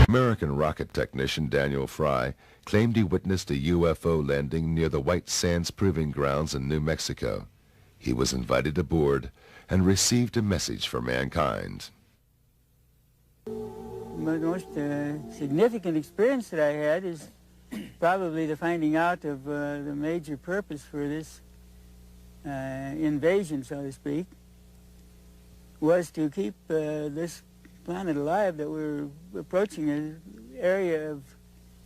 American rocket technician Daniel Fry claimed he witnessed a UFO landing near the White Sands Proving Grounds in New Mexico. He was invited aboard and received a message for mankind. The most significant experience that I had is probably the finding out of the major purpose for this invasion, so to speak, was to keep this planet alive, that we're approaching an area of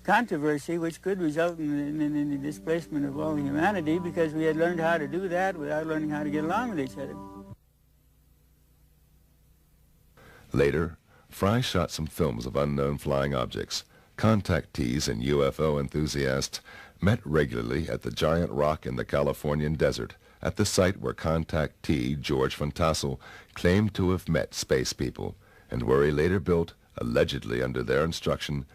controversy which could result in the displacement of all humanity, because we had learned how to do that without learning how to get along with each other. Later, Fry shot some films of unknown flying objects. Contactees and UFO enthusiasts met regularly at the giant rock in the Californian desert, at the site where contactee George Van Tassel claimed to have met space people, and where he later built, allegedly under their instruction,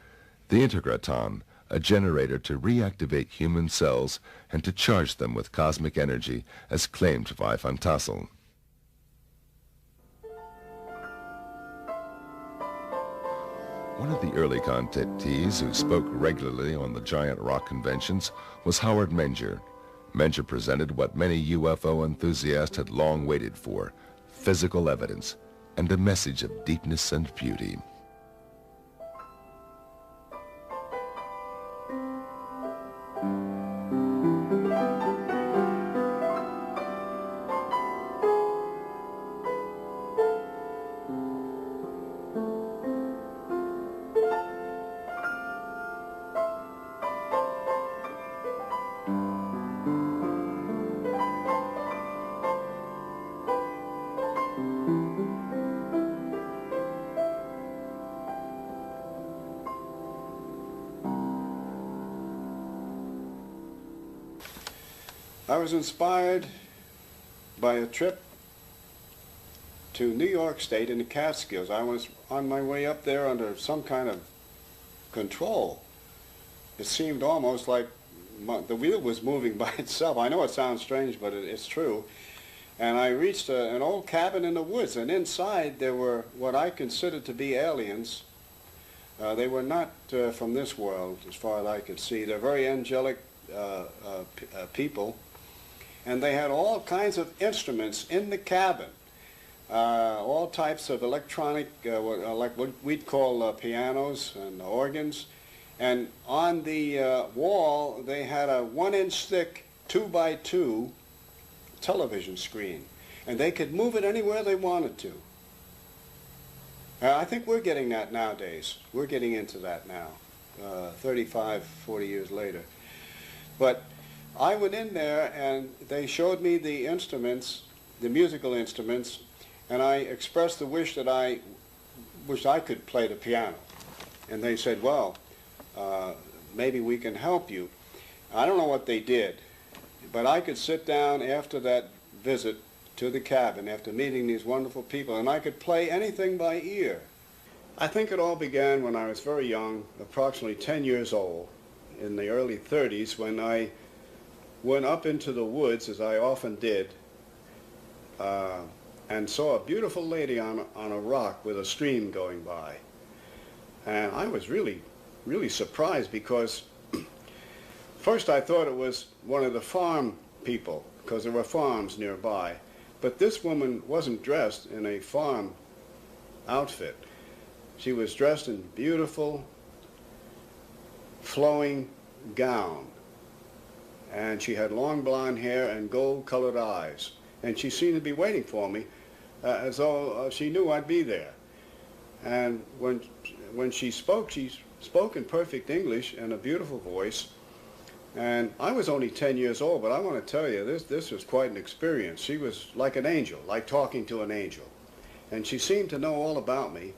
the Integraton, a generator to reactivate human cells and to charge them with cosmic energy, as claimed by Van Tassel. One of the early contactees who spoke regularly on the giant rock conventions was Howard Menger. Menger presented what many UFO enthusiasts had long waited for: physical evidence and a message of deepness and beauty. I was inspired by a trip to New York State in the Catskills. I was on my way up there under some kind of control. It seemed almost like the wheel was moving by itself. I know it sounds strange, but it's true. And I reached an old cabin in the woods, and inside there were what I considered to be aliens. They were not from this world, as far as I could see. They're very angelic people. And they had all kinds of instruments in the cabin, all types of electronic, like what we'd call pianos and organs. And on the wall, they had a 1-inch thick 2x2 television screen. And they could move it anywhere they wanted to. I think we're getting that nowadays. We're getting into that now, 35, 40 years later. But I went in there and they showed me the instruments, the musical instruments, and I expressed the wish that I could play the piano. And they said, well, maybe we can help you. I don't know what they did, but I could sit down after that visit to the cabin, after meeting these wonderful people, and I could play anything by ear. I think it all began when I was very young, approximately 10 years old, in the early 30s, when I went up into the woods, as I often did, and saw a beautiful lady on a rock with a stream going by. And I was really surprised, because first I thought it was one of the farm people, because there were farms nearby. But this woman wasn't dressed in a farm outfit. She was dressed in beautiful, flowing gown. And she had long blonde hair and gold-colored eyes. And she seemed to be waiting for me, as though she knew I'd be there. And when she spoke in perfect English and a beautiful voice. And I was only 10 years old, but I want to tell you, this was quite an experience. She was like an angel, like talking to an angel. And she seemed to know all about me.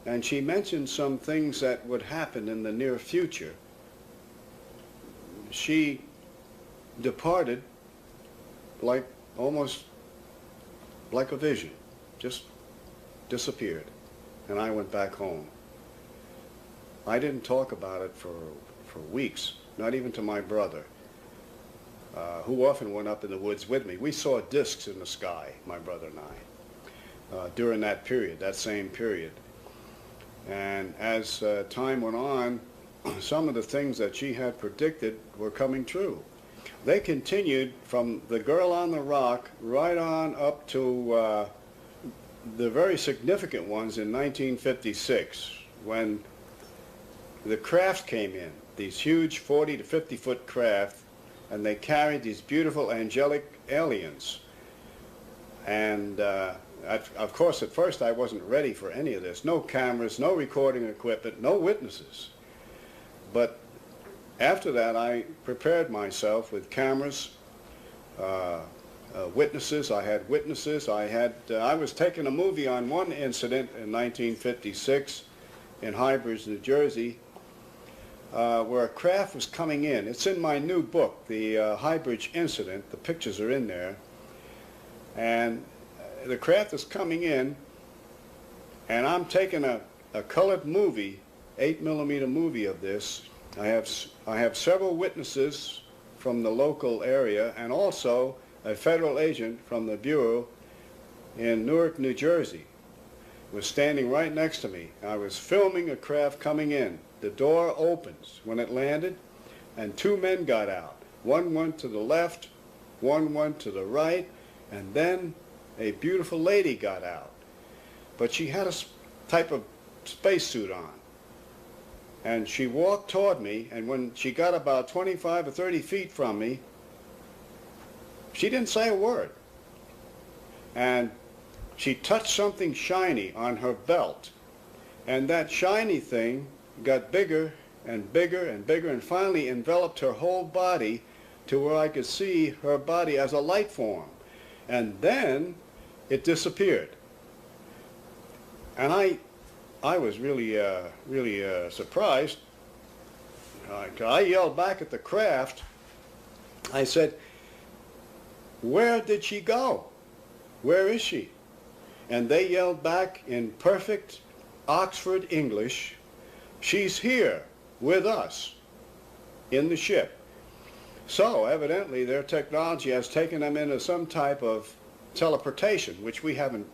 And she mentioned some things that would happen in the near future. She departed almost like a vision, just disappeared, and I went back home. I didn't talk about it for weeks, not even to my brother, who often went up in the woods with me. We saw discs in the sky, my brother and I, during that period, that same period. And as time went on, some of the things that she had predicted were coming true. They continued from The Girl on the Rock right on up to the very significant ones in 1956, when the craft came in, these huge 40 to 50 foot craft, and they carried these beautiful angelic aliens. And of course, at first I wasn't ready for any of this. No cameras, no recording equipment, no witnesses. But after that, I prepared myself with cameras, witnesses. I had witnesses. I was taking a movie on one incident in 1956 in Highbridge, New Jersey, where a craft was coming in. It's in my new book, the Highbridge incident. The pictures are in there. And the craft is coming in, and I'm taking a colored movie, 8mm movie of this. I have several witnesses from the local area, and also a federal agent from the Bureau in Newark, New Jersey was standing right next to me. I was filming a craft coming in. The door opens when it landed, and two men got out. One went to the left, one went to the right, and then a beautiful lady got out. But she had a type of spacesuit on. And she walked toward me, and when she got about 25 or 30 feet from me, she didn't say a word. And she touched something shiny on her belt. And that shiny thing got bigger and bigger and bigger, and finally enveloped her whole body to where I could see her body as a light form. And then it disappeared. And I was really surprised. I yelled back at the craft. I said, "Where did she go? Where is she?" And they yelled back in perfect Oxford English, "She's here with us in the ship." So evidently their technology has taken them into some type of teleportation, which we haven't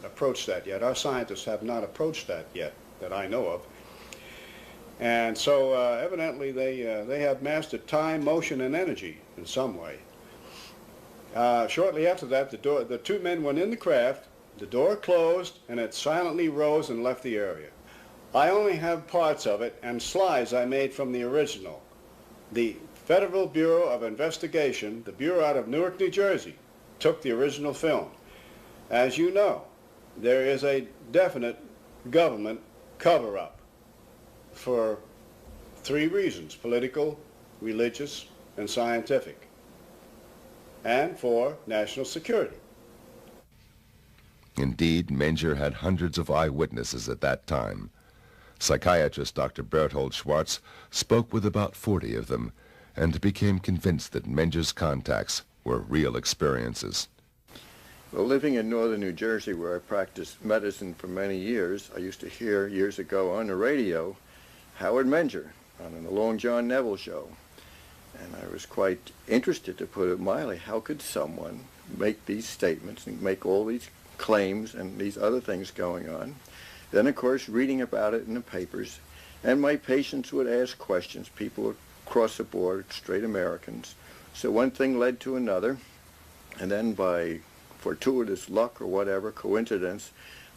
approached that yet. Our scientists have not approached that yet, that I know of. And so evidently they have mastered time, motion, and energy in some way. Shortly after that, the two men went in the craft, the door closed, and it silently rose and left the area. I only have parts of it and slides I made from the original. The Federal Bureau of Investigation, the Bureau out of Newark, New Jersey, took the original film. As you know, there is a definite government cover-up for three reasons: political, religious, and scientific, and for national security. Indeed, Menger had hundreds of eyewitnesses at that time. Psychiatrist Dr. Berthold Schwartz spoke with about 40 of them and became convinced that Menger's contacts were real experiences. Well, living in northern New Jersey, where I practiced medicine for many years, I used to hear years ago on the radio Howard Menger on the Long John Neville show. And I was quite interested, to put it mildly. How could someone make these statements and make all these claims and these other things going on? Then, of course, reading about it in the papers, and my patients would ask questions. People across the board, straight Americans. So one thing led to another, and then by fortuitous luck or whatever, coincidence,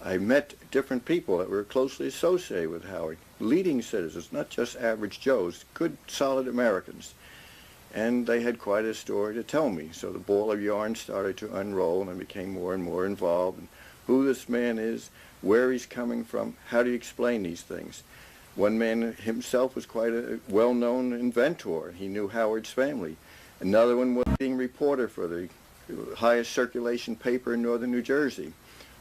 I met different people that were closely associated with Howard, leading citizens, not just average Joes, good, solid Americans. And they had quite a story to tell me. So the ball of yarn started to unroll, and I became more and more involved in who this man is, where he's coming from, how do you explain these things. One man himself was quite a well-known inventor. He knew Howard's family. Another one was being reporter for the highest circulation paper in northern New Jersey,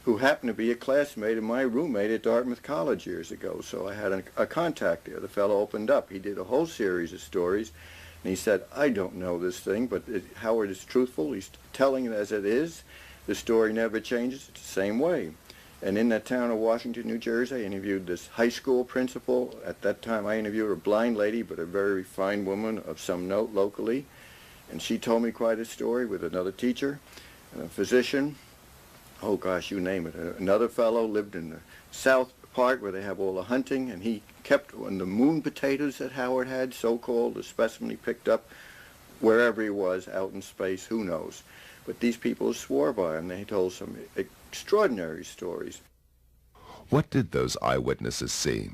who happened to be a classmate of my roommate at Dartmouth College years ago. So I had a contact there. The fellow opened up. He did a whole series of stories, and he said, "I don't know this thing, but Howard is truthful. He's telling it as it is. The story never changes. It's the same way." And in that town of Washington, New Jersey, I interviewed this high school principal. At that time, I interviewed a blind lady, but a very refined woman of some note locally. And she told me quite a story with another teacher, and a physician. Oh, gosh, you name it. Another fellow lived in the south part where they have all the hunting, and he kept on the moon potatoes that Howard had, so-called, the specimen he picked up wherever he was, out in space, who knows. But these people swore by him. They told some extraordinary stories. What did those eyewitnesses see?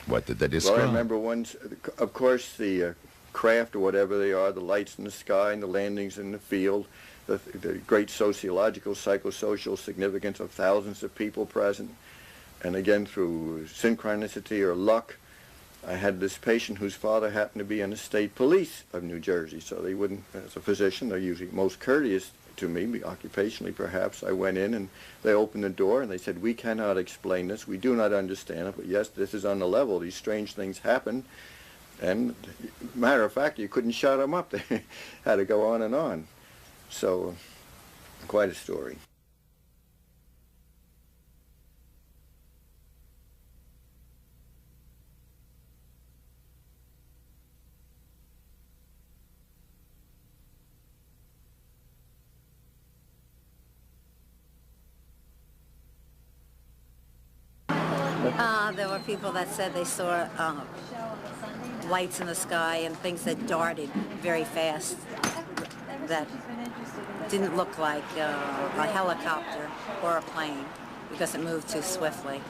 What did they describe? Well, I remember once, of course, the craft or whatever they are, the lights in the sky and the landings in the field, the great sociological, psychosocial significance of thousands of people present. And again, through synchronicity or luck, I had this patient whose father happened to be in the state police of New Jersey, so they wouldn't, as a physician, they're usually most courteous to me, occupationally perhaps. I went in and they opened the door and they said, "We cannot explain this, we do not understand it, but yes, this is on the level, these strange things happen." And matter of fact, you couldn't shut them up, they had to go on and on. So, quite a story. There were people that said they saw lights in the sky and things that darted very fast that didn't look like a helicopter or a plane because it moved too swiftly.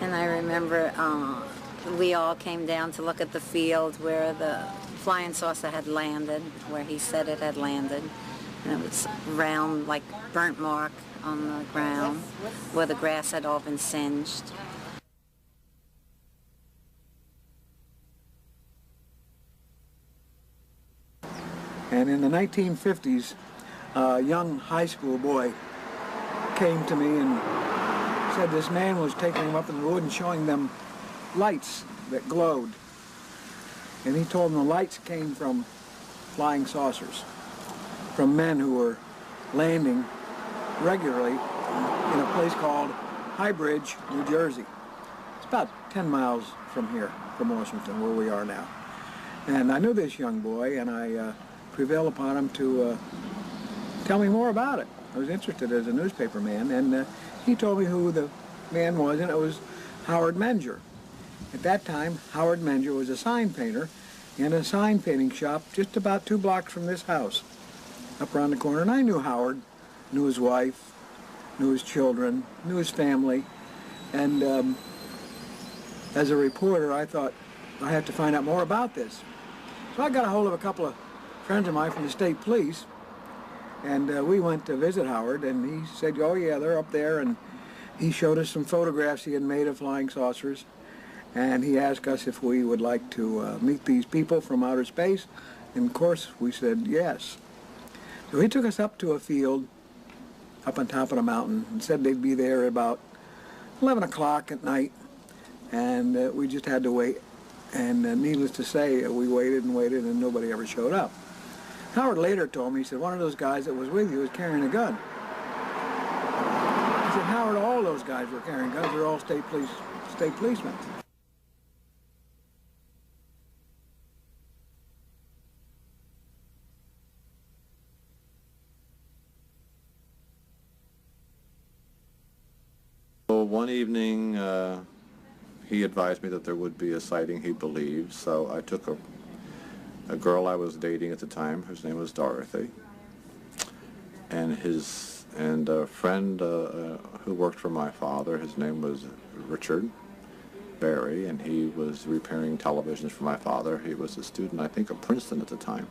And I remember we all came down to look at the field where the flying saucer had landed, where he said it had landed. And it was round, like burnt mark on the ground where the grass had all been singed. And in the 1950s, a young high school boy came to me and said this man was taking them up in the wood and showing them lights that glowed. And he told them the lights came from flying saucers, from men who were landing regularly in a place called High Bridge, New Jersey. It's about 10 miles from here, from Washington, where we are now. And I knew this young boy, and I prevailed upon him to tell me more about it. I was interested as a newspaper man, and he told me who the man was, and it was Howard Menger. At that time, Howard Menger was a sign painter in a sign painting shop just about 2 blocks from this house, up around the corner. And I knew Howard, knew his wife, knew his children, knew his family, and as a reporter, I thought I had to find out more about this. So I got a hold of a couple of friends of mine from the state police, and we went to visit Howard, and he said, "Oh yeah, they're up there," and he showed us some photographs he had made of flying saucers, and he asked us if we would like to meet these people from outer space, and of course we said yes. So he took us up to a field up on top of the mountain and said they'd be there at about 11 o'clock at night, and we just had to wait. And needless to say, we waited and waited, and nobody ever showed up. Howard later told me, he said, one of those guys that was with you was carrying a gun. He said, Howard, all those guys were carrying guns. They're all state policemen. Well, one evening, he advised me that there would be a sighting, he believed, so I took a girl I was dating at the time, whose name was Dorothy, and a friend who worked for my father. His name was Richard Barry, and he was repairing televisions for my father. He was a student, I think, of Princeton at the time.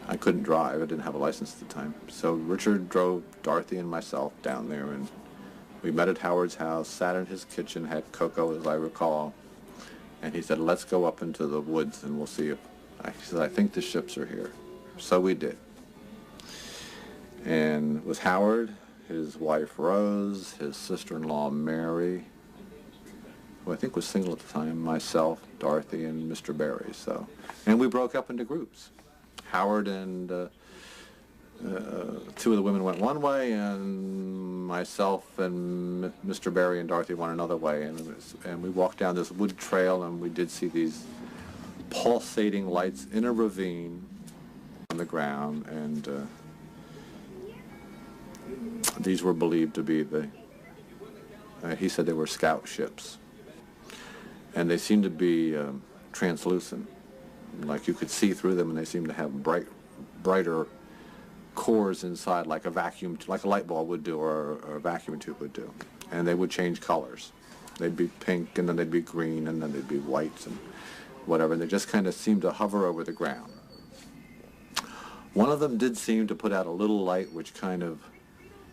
I couldn't drive, I didn't have a license at the time. So Richard drove Dorothy and myself down there, and we met at Howard's house, sat in his kitchen, had cocoa, as I recall, and he said, let's go up into the woods and we'll see if, he said, I think the ships are here. So we did. And it was Howard, his wife Rose, his sister-in-law Mary, who I think was single at the time, myself, Dorothy, and Mr. Barry. So, and we broke up into groups. Howard and 2 of the women went one way, and myself and Mr. Barry and Dorothy went another way, and we walked down this wood trail, and we did see these pulsating lights in a ravine on the ground, and these were believed to be the He said they were scout ships. And they seemed to be translucent. Like you could see through them, and they seemed to have brighter cores inside, like a light bulb would do, or a vacuum tube would do. And they would change colors. They'd be pink, and then they'd be green, and then they'd be white, and whatever. And they just kind of seemed to hover over the ground. One of them did seem to put out a little light, which kind of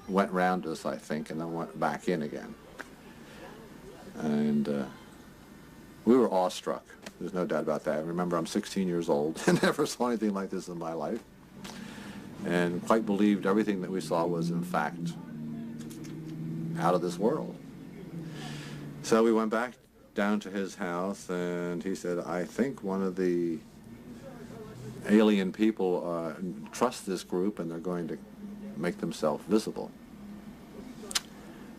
went round us, I think, and then went back in again. And we were awestruck. There's no doubt about that. I remember I'm 16 years old and never saw anything like this in my life, and quite believed everything that we saw was, in fact, out of this world. So we went back down to his house, and he said, I think one of the alien people trust this group, and they're going to make themselves visible.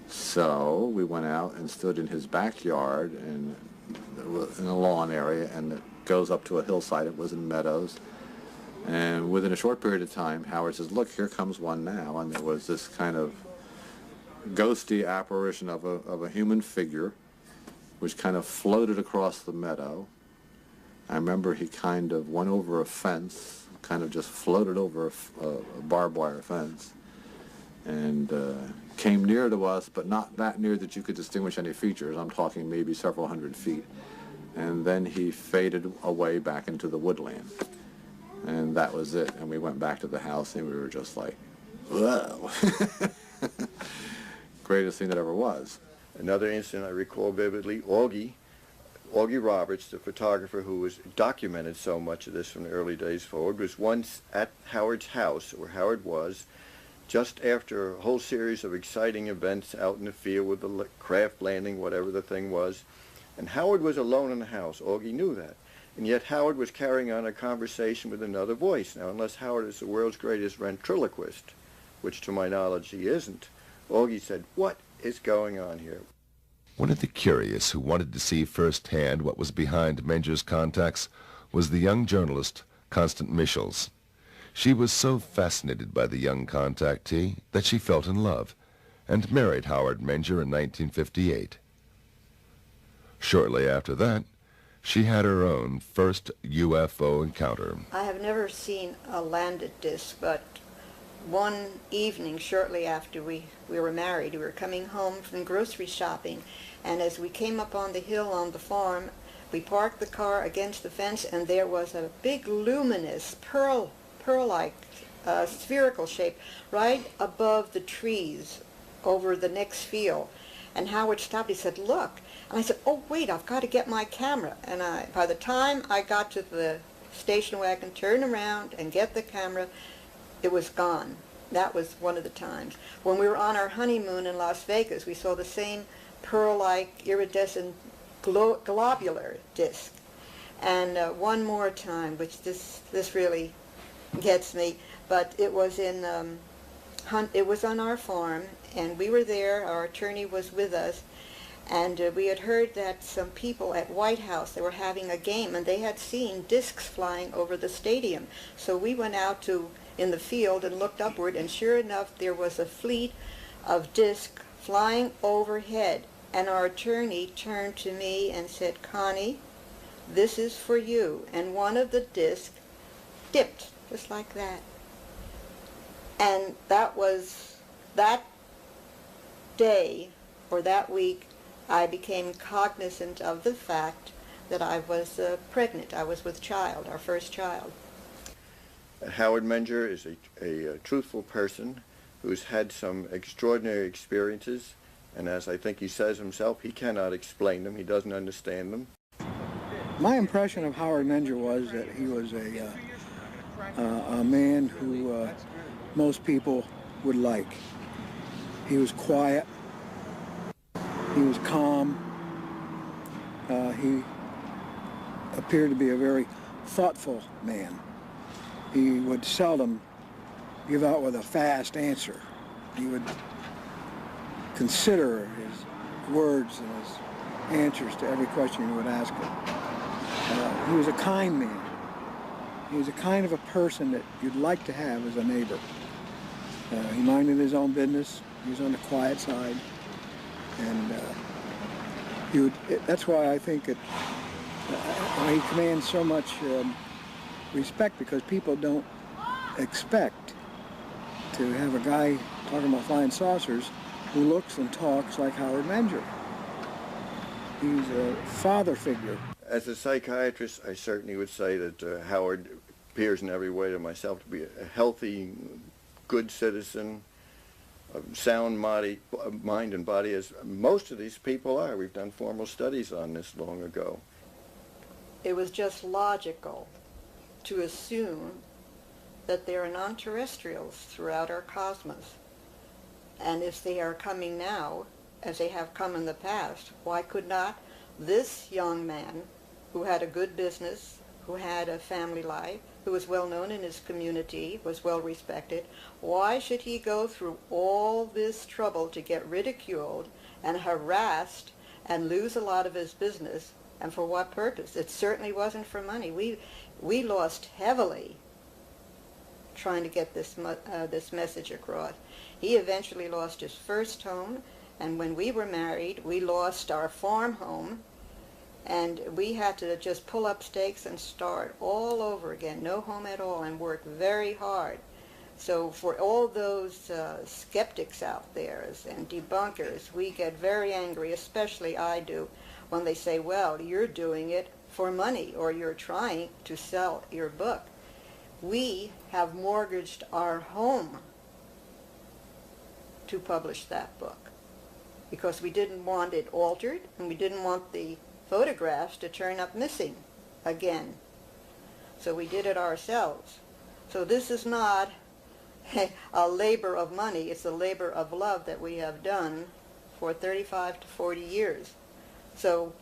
So we went out and stood in his backyard and in a lawn area, and it goes up to a hillside. It was in meadows. And within a short period of time, Howard says, look, here comes one now. And there was this kind of ghosty apparition of a human figure, which kind of floated across the meadow. I remember he kind of went over a fence, kind of just floated over a barbed wire fence, and came near to us, but not that near that you could distinguish any features. I'm talking maybe several hundred feet. And then he faded away back into the woodland. And that was it. And we went back to the house, and we were just like, whoa. Greatest thing that ever was. Another incident I recall vividly, Augie Roberts, the photographer who was documented so much of this from the early days forward, was once at Howard's house, where Howard was, just after a whole series of exciting events out in the field with the craft landing, whatever the thing was. And Howard was alone in the house. Augie knew that. And yet Howard was carrying on a conversation with another voice. Now, unless Howard is the world's greatest ventriloquist, which to my knowledge he isn't, Augie said, what is going on here? One of the curious who wanted to see firsthand what was behind Menger's contacts was the young journalist Constance Michels. She was so fascinated by the young contactee that she fell in love and married Howard Menger in 1958. Shortly after that, she had her own first UFO encounter. I have never seen a landed disc, but one evening shortly after we were married, we were coming home from grocery shopping, and as we came up on the hill on the farm, we parked the car against the fence, and there was a big luminous pearl-like spherical shape right above the trees over the next field. And Howard stopped. He said, look. And I said, oh, wait, I've got to get my camera. And by the time I got to the station wagon, turn around and get the camera, it was gone. That was one of the times. When we were on our honeymoon in Las Vegas, we saw the same pearl-like iridescent globular disc. And one more time, which this really gets me, but it was it was on our farm, and we were there. Our attorney was with us, and we had heard that some people at White House, they were having a game, and they had seen discs flying over the stadium. So we went out in the field and looked upward, and sure enough, there was a fleet of discs flying overhead. And our attorney turned to me and said, Connie, this is for you. And one of the discs dipped, just like that. And that was that day, or that week, I became cognizant of the fact that I was pregnant. I was with child, our first child. Howard Menger is a truthful person who's had some extraordinary experiences, and as I think he says himself, he cannot explain them, he doesn't understand them. My impression of Howard Menger was that he was a man who most people would like. He was quiet, he was calm, he appeared to be a very thoughtful man. He would seldom give out with a fast answer. He would consider his words and his answers to every question you would ask him. He was a kind man. He was a kind of a person that you'd like to have as a neighbor. He minded his own business. He was on the quiet side. And that's why I think he commands so much respect, because people don't expect to have a guy talking about flying saucers who looks and talks like Howard Menger. He's a father figure. As a psychiatrist, I certainly would say that Howard appears in every way to myself to be a healthy, good citizen, a sound mind and body, as most of these people are. We've done formal studies on this long ago. It was just logical to assume that there are non-terrestrials throughout our cosmos. And if they are coming now, as they have come in the past, why could not this young man, who had a good business, who had a family life, who was well known in his community, was well respected, why should he go through all this trouble to get ridiculed and harassed and lose a lot of his business? And for what purpose? It certainly wasn't for money. We lost heavily trying to get this message across. He eventually lost his first home, and when we were married, we lost our farm home, and we had to just pull up stakes and start all over again, no home at all, and work very hard. So for all those skeptics out there and debunkers, we get very angry, especially I do, when they say, well, you're doing it for money, or you're trying to sell your book. We have mortgaged our home to publish that book because we didn't want it altered, and we didn't want the photographs to turn up missing again. So we did it ourselves. So this is not a labor of money, it's a labor of love that we have done for 35 to 40 years. So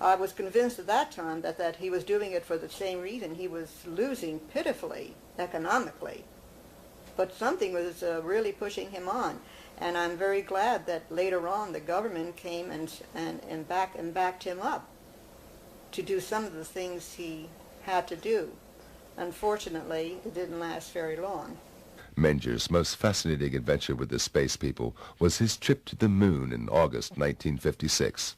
I was convinced at that time that he was doing it for the same reason. He was losing pitifully economically. But something was really pushing him on. And I'm very glad that later on the government came and backed him up to do some of the things he had to do. Unfortunately, it didn't last very long. Menger's most fascinating adventure with the space people was his trip to the moon in August 1956.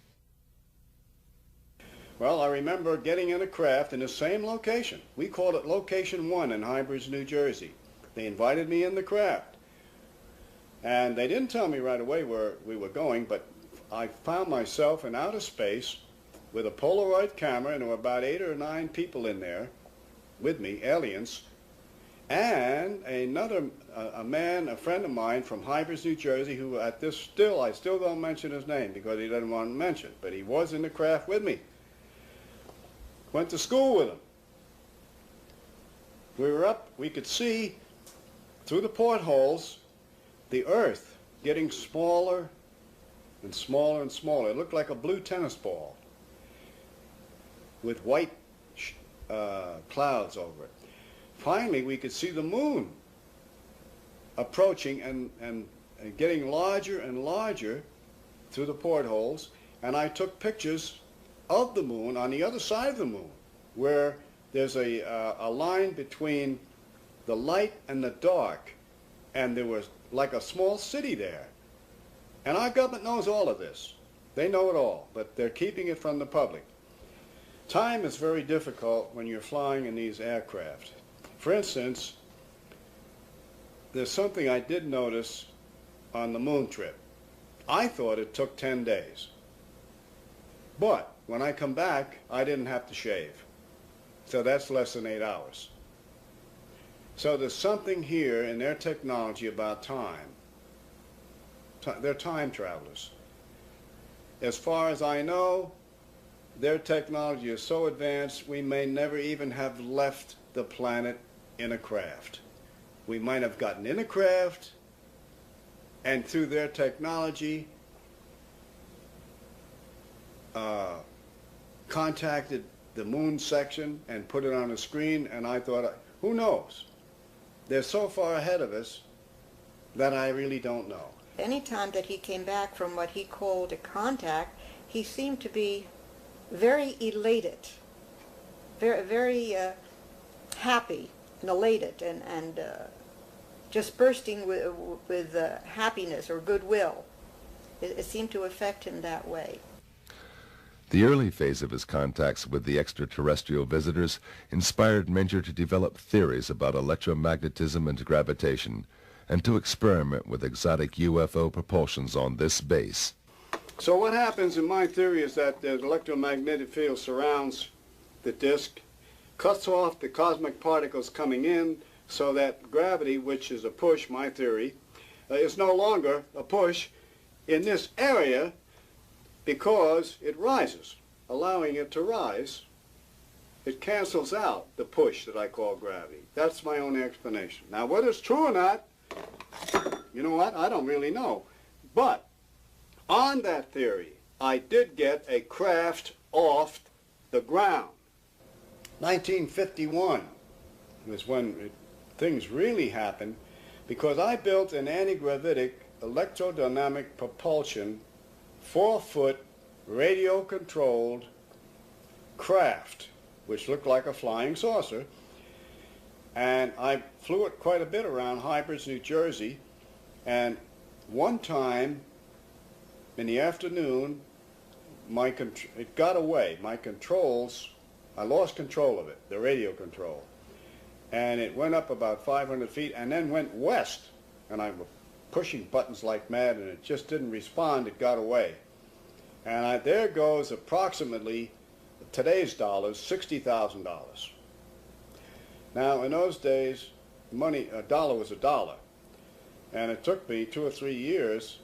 Well, I remember getting in a craft in the same location. We called it Location 1 in High Bridge, New Jersey. They invited me in the craft. And they didn't tell me right away where we were going, but I found myself in outer space with a Polaroid camera, and there were about 8 or 9 people in there with me, aliens, and a man, a friend of mine from High Bridge, New Jersey, who I still don't mention his name because he doesn't want to mention it, but he was in the craft with me. Went to school with him. We were up, we could see through the portholes the Earth getting smaller and smaller and smaller. It looked like a blue tennis ball with white clouds over it. Finally, we could see the moon approaching and getting larger and larger through the portholes, and I took pictures of the moon on the other side of the moon, where there's a line between the light and the dark, and there was like a small city there. And our government knows all of this. They know it all, but they're keeping it from the public. Time is very difficult when you're flying in these aircraft. For instance, there's something I did notice on the moon trip. I thought it took 10 days. But when I come back, I didn't have to shave. So that's less than 8 hours. So there's something here in their technology about time. They're time travelers. As far as I know, their technology is so advanced we may never even have left the planet in a craft. We might have gotten in a craft, and through their technology contacted the moon section and put it on a screen, and I thought, who knows? They're so far ahead of us that I really don't know. Any time that he came back from what he called a contact, he seemed to be very elated, very happy and elated, and just bursting with happiness or goodwill. it seemed to affect him that way. The early phase of his contacts with the extraterrestrial visitors inspired Menger to develop theories about electromagnetism and gravitation, and to experiment with exotic UFO propulsions on this base. So what happens in my theory is that the electromagnetic field surrounds the disk, cuts off the cosmic particles coming in, so that gravity, which is a push, my theory, is no longer a push in this area because it rises. Allowing it to rise, it cancels out the push that I call gravity. That's my own explanation. Now, whether it's true or not, you know what? I don't really know. But on that theory, I did get a craft off the ground. 1951 was when things really happened, because I built an anti-gravitic electrodynamic propulsion 4-foot radio-controlled craft, which looked like a flying saucer, and I flew it quite a bit around Hybridge, New Jersey, and one time in the afternoon it got away. My controls, I lost control of it, the radio control, and it went up about 500 feet and then went west, and I was pushing buttons like mad, and it just didn't respond. It got away, and there goes approximately, today's dollars, $60,000. Now, in those days, money, a dollar was a dollar, and it took me 2 or 3 years,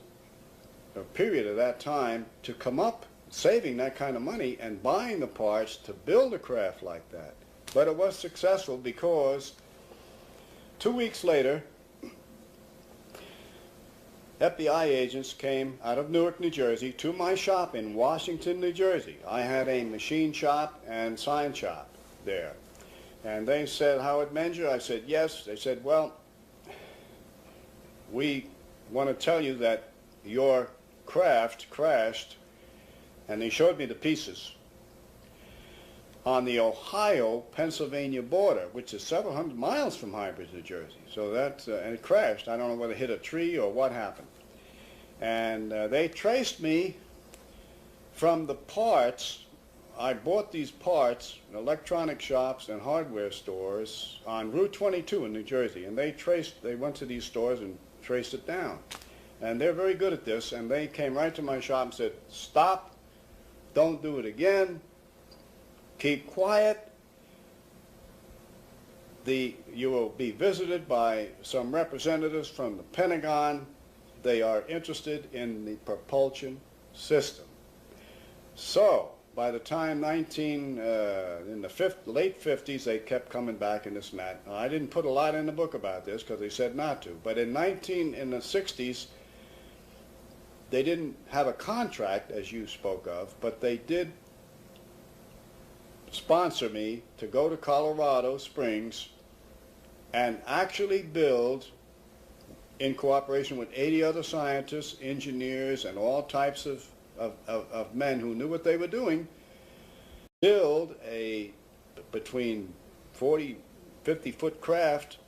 a period of that time, to come up saving that kind of money and buying the parts to build a craft like that. But it was successful because 2 weeks later, FBI agents came out of Newark, New Jersey, to my shop in Washington, New Jersey. I had a machine shop and sign shop there. And they said, "Howard Menger?" I said, "Yes." They said, "Well, we want to tell you that your craft crashed," and they showed me the pieces, on the Ohio-Pennsylvania border, which is several hundred miles from Hybridge, New Jersey. So that, and it crashed. I don't know whether it hit a tree or what happened. And they traced me from the parts. I bought these parts in electronic shops and hardware stores on Route 22 in New Jersey, and they went to these stores and traced it down. And they're very good at this, and they came right to my shop and said, "Stop, don't do it again, keep quiet. You will be visited by some representatives from the Pentagon. They are interested in the propulsion system." So, by the time in the late 50s, they kept coming back in this and that. Now, I didn't put a lot in the book about this because they said not to. But in the 60s, they didn't have a contract, as you spoke of, but they did sponsor me to go to Colorado Springs and actually build, in cooperation with 80 other scientists, engineers, and all types of men who knew what they were doing, build a between 40, 50-foot craft,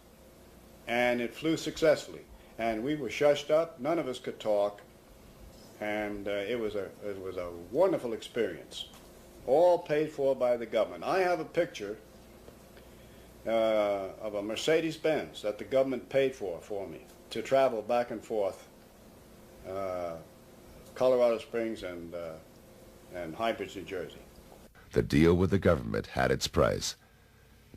and it flew successfully. And we were shushed up, none of us could talk, and it was a wonderful experience, all paid for by the government. I have a picture of a Mercedes-Benz that the government paid for me to travel back and forth, Colorado Springs and Hybridge, New Jersey. The deal with the government had its price.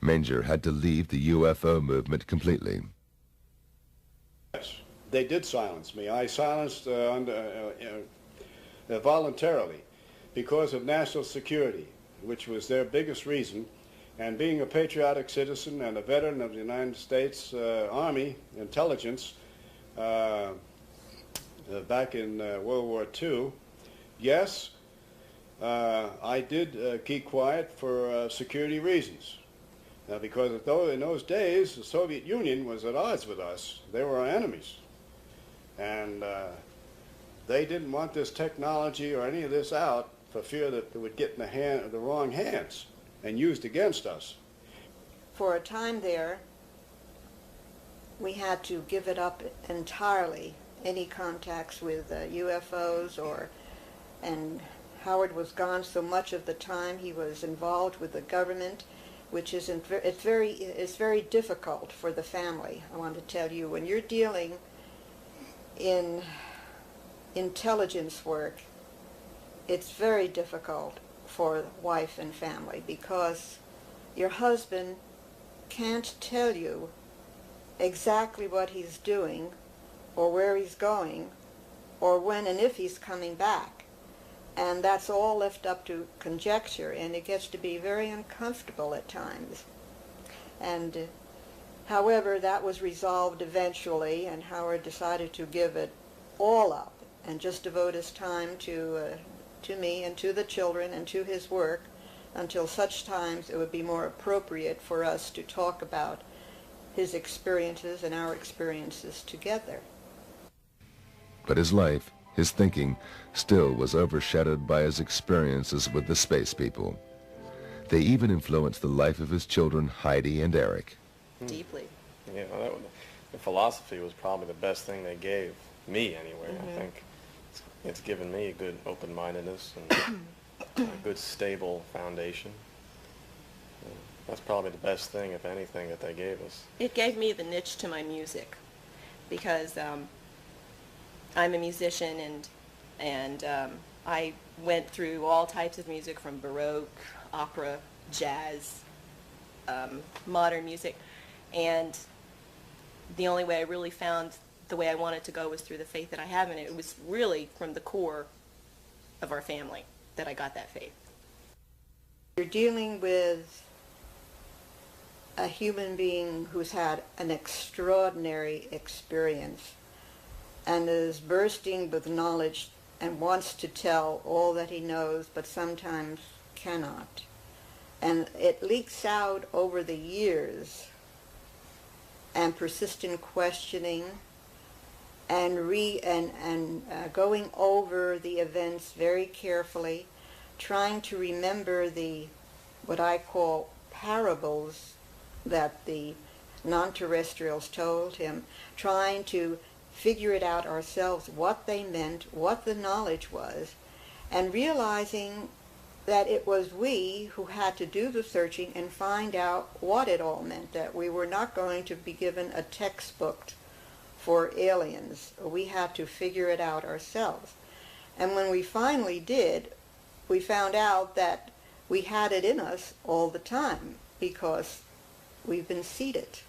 Menger had to leave the UFO movement completely. Yes, they did silence me. I silenced voluntarily because of national security, which was their biggest reason. And being a patriotic citizen and a veteran of the United States Army intelligence back in World War II, yes, I did keep quiet for security reasons. Because in those days, the Soviet Union was at odds with us. They were our enemies. And they didn't want this technology or any of this out for fear that it would get in the wrong hands and used against us. For a time there, we had to give it up entirely any contacts with UFOs and Howard was gone so much of the time. He was involved with the government, which it's very difficult for the family. I want to tell you, when you're dealing in intelligence work, it's very difficult for wife and family because your husband can't tell you exactly what he's doing or where he's going or when and if he's coming back. And that's all left up to conjecture, and it gets to be very uncomfortable at times. And however, that was resolved eventually, and Howard decided to give it all up and just devote his time to me and to the children and to his work until such times it would be more appropriate for us to talk about his experiences and our experiences together. But his life, his thinking, still was overshadowed by his experiences with the space people. They even influenced the life of his children, Heidi and Eric. Deeply. Yeah, the philosophy was probably the best thing they gave me anyway. Mm-hmm. I think it's given me a good open-mindedness and a good stable foundation. That's probably the best thing, if anything, that they gave us. It gave me the niche to my music because I'm a musician and I went through all types of music from Baroque, opera, jazz, modern music, and the only way I really found the way I wanted to go was through the faith that I have in it. It was really from the core of our family that I got that faith. You're dealing with a human being who's had an extraordinary experience and is bursting with knowledge and wants to tell all that he knows, but sometimes cannot. And it leaks out over the years, and persistent questioning and going over the events very carefully, trying to remember what I call parables that the non-terrestrials told him, trying to figure it out ourselves, what they meant, what the knowledge was, and realizing that it was we who had to do the searching and find out what it all meant, that we were not going to be given a textbook for aliens. We had to figure it out ourselves. And when we finally did, we found out that we had it in us all the time because we've been seeded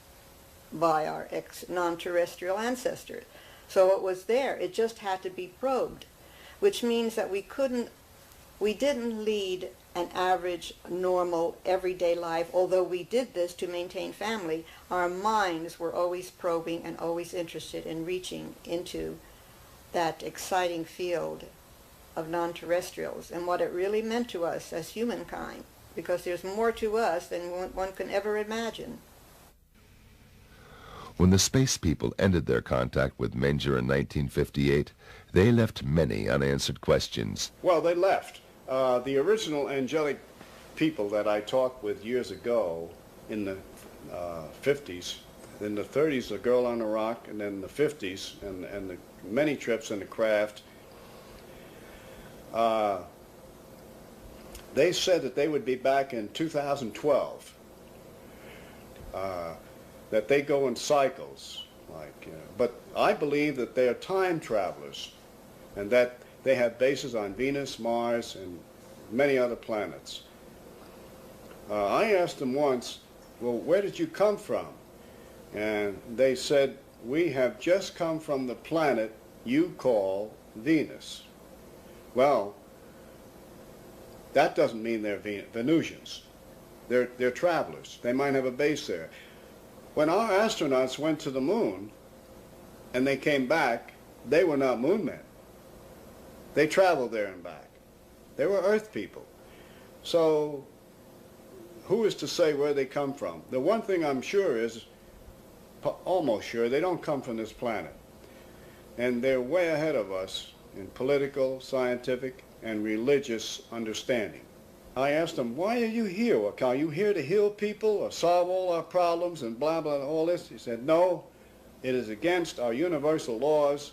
by our non-terrestrial ancestors. So it was there. It just had to be probed, which means that we didn't lead an average, normal, everyday life. Although we did this to maintain family, our minds were always probing and always interested in reaching into that exciting field of non-terrestrials and what it really meant to us as humankind, because there's more to us than one can ever imagine. When the space people ended their contact with Menger in 1958, they left many unanswered questions. Well, they left. The original angelic people that I talked with years ago in the 50s, in the 30s, A Girl on a Rock, and then the 50s, and the many trips in the craft, they said that they would be back in 2012, that they go in cycles, but I believe that they are time travelers, and that they have bases on Venus, Mars, and many other planets. I asked them once, well, where did you come from? And they said, we have just come from the planet you call Venus. Well, that doesn't mean they're Venusians. They're travelers. They might have a base there. When our astronauts went to the moon and they came back, they were not moon men. They traveled there and back. They were Earth people. So who is to say where they come from? The one thing I'm sure is, almost sure, they don't come from this planet. And they're way ahead of us in political, scientific, and religious understanding. I asked them, why are you here? Well, are you here to heal people or solve all our problems and blah, blah, all this? He said, no, it is against our universal laws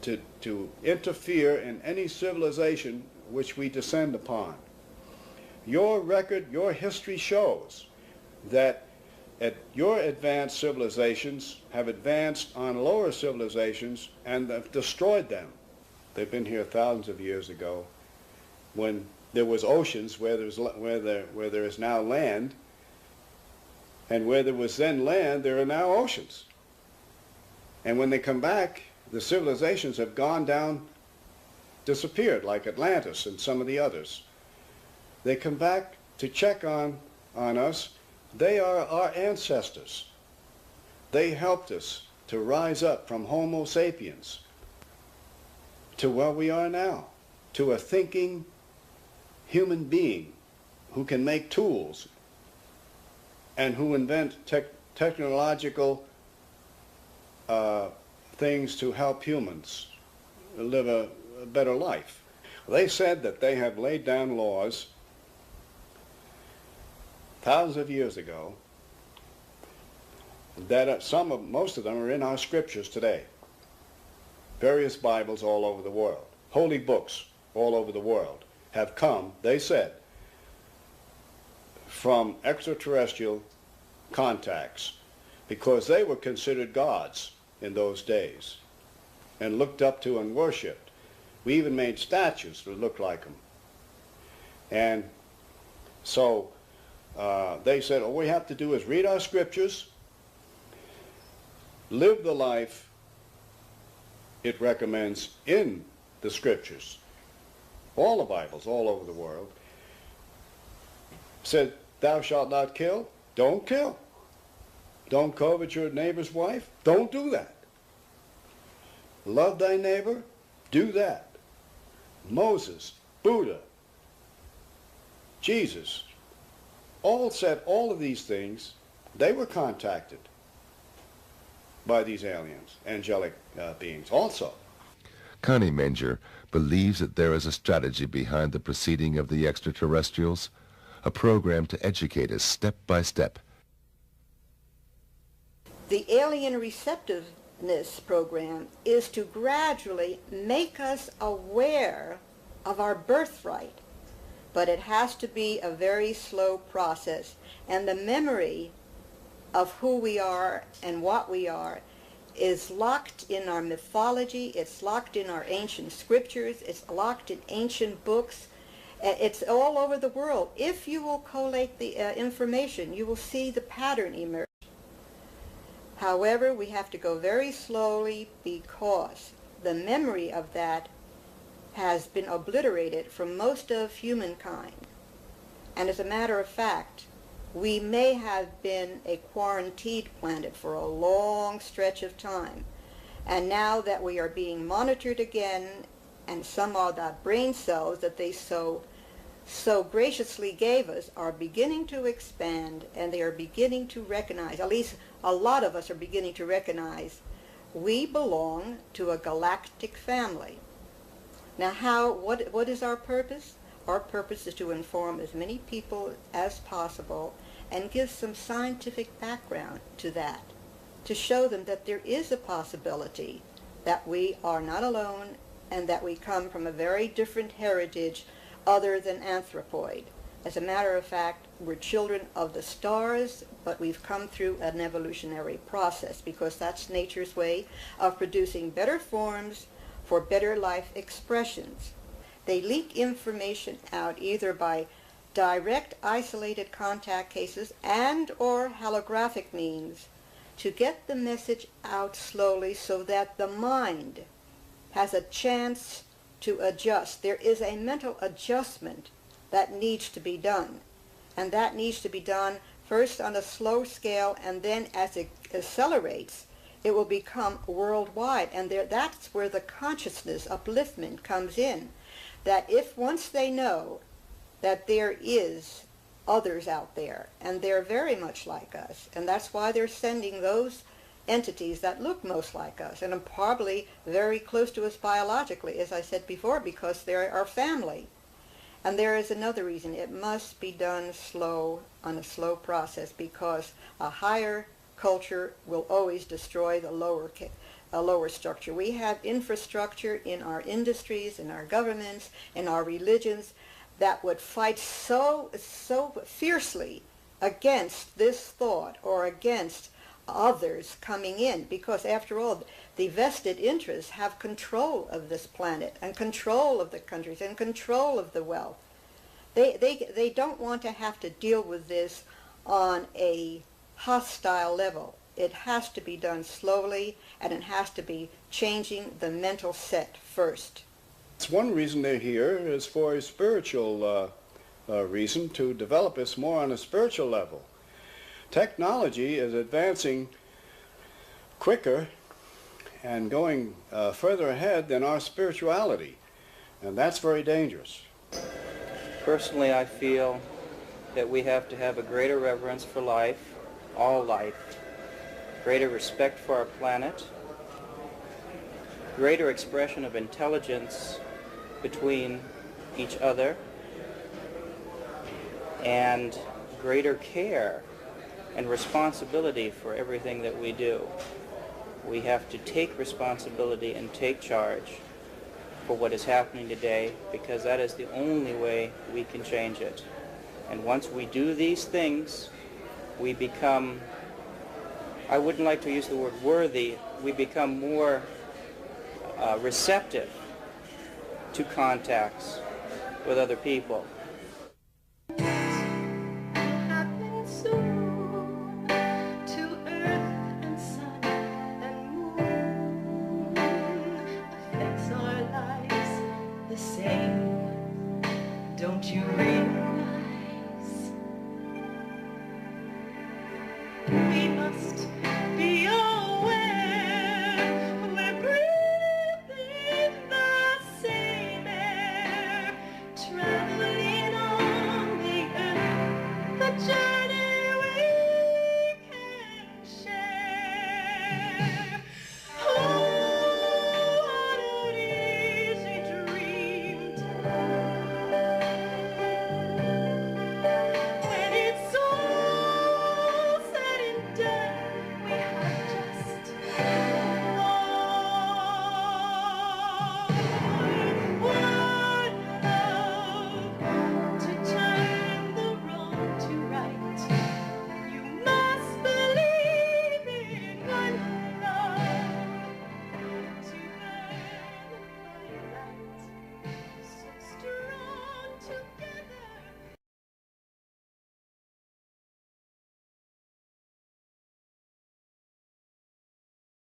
to interfere in any civilization which we descend upon. Your record, your history shows that your advanced civilizations have advanced on lower civilizations and have destroyed them. They've been here thousands of years ago when there was oceans where there is now land, and where there was then land, there are now oceans. And when they come back, the civilizations have gone down, disappeared, like Atlantis and some of the others. They come back to check on us. They are our ancestors. They helped us to rise up from Homo sapiens to where we are now, to a thinking human being who can make tools and who invent technological things to help humans live a better life. They said that they have laid down laws thousands of years ago that most of them are in our scriptures today. Various Bibles all over the world, holy books all over the world have come, they said, from extraterrestrial contacts, because they were considered gods in those days and looked up to and worshipped. We even made statues that looked like them. And so they said, all we have to do is read our scriptures, live the life it recommends in the scriptures. All the Bibles all over the world said, thou shalt not kill, don't kill. Don't covet your neighbor's wife, don't do that. Love thy neighbor, do that. Moses, Buddha, Jesus, all said all of these things. They were contacted by these aliens, angelic beings also. Connie Menger believes that there is a strategy behind the proceeding of the extraterrestrials, a program to educate us step by step. The alien receptiveness program is to gradually make us aware of our birthright, but it has to be a very slow process, and the memory of who we are and what we are is locked in our mythology, it's locked in our ancient scriptures, it's locked in ancient books, it's all over the world. If you will collate the information, you will see the pattern emerge. However, we have to go very slowly because the memory of that has been obliterated from most of humankind. And as a matter of fact, we may have been a quarantined planet for a long stretch of time. And now that we are being monitored again, and some of the brain cells that they so graciously gave us are beginning to expand, and they are beginning to recognize, at least a lot of us are beginning to recognize, we belong to a galactic family. Now what is our purpose? Our purpose is to inform as many people as possible and give some scientific background to that, to show them that there is a possibility that we are not alone and that we come from a very different heritage other than anthropoid. As a matter of fact, we're children of the stars, but we've come through an evolutionary process because that's nature's way of producing better forms for better life expressions. They leak information out either by direct isolated contact cases and or holographic means to get the message out slowly so that the mind has a chance to adjust. There is a mental adjustment that needs to be done, and that needs to be done first on a slow scale, and then as it accelerates it will become worldwide. And that's where the consciousness upliftment comes in, that if once they know that there is others out there, and they're very much like us, and that's why they're sending those entities that look most like us and are probably very close to us biologically, as I said before, because they're our family. And there is another reason. It must be done slow, on a slow process, because a higher culture will always destroy the lower a lower structure. We have infrastructure in our industries, in our governments, in our religions that would fight so fiercely against this thought or against others coming in, because after all, the vested interests have control of this planet and control of the countries and control of the wealth. They don't want to have to deal with this on a hostile level. It has to be done slowly, and it has to be changing the mental set first. It's one reason they're here is for a spiritual reason, to develop us more on a spiritual level. Technology is advancing quicker and going further ahead than our spirituality, and that's very dangerous. Personally, I feel that we have to have a greater reverence for life, all life, greater respect for our planet, greater expression of intelligence between each other, and greater care and responsibility for everything that we do. We have to take responsibility and take charge for what is happening today, because that is the only way we can change it. And once we do these things, we become, I wouldn't like to use the word worthy, we become more receptive to contacts with other people.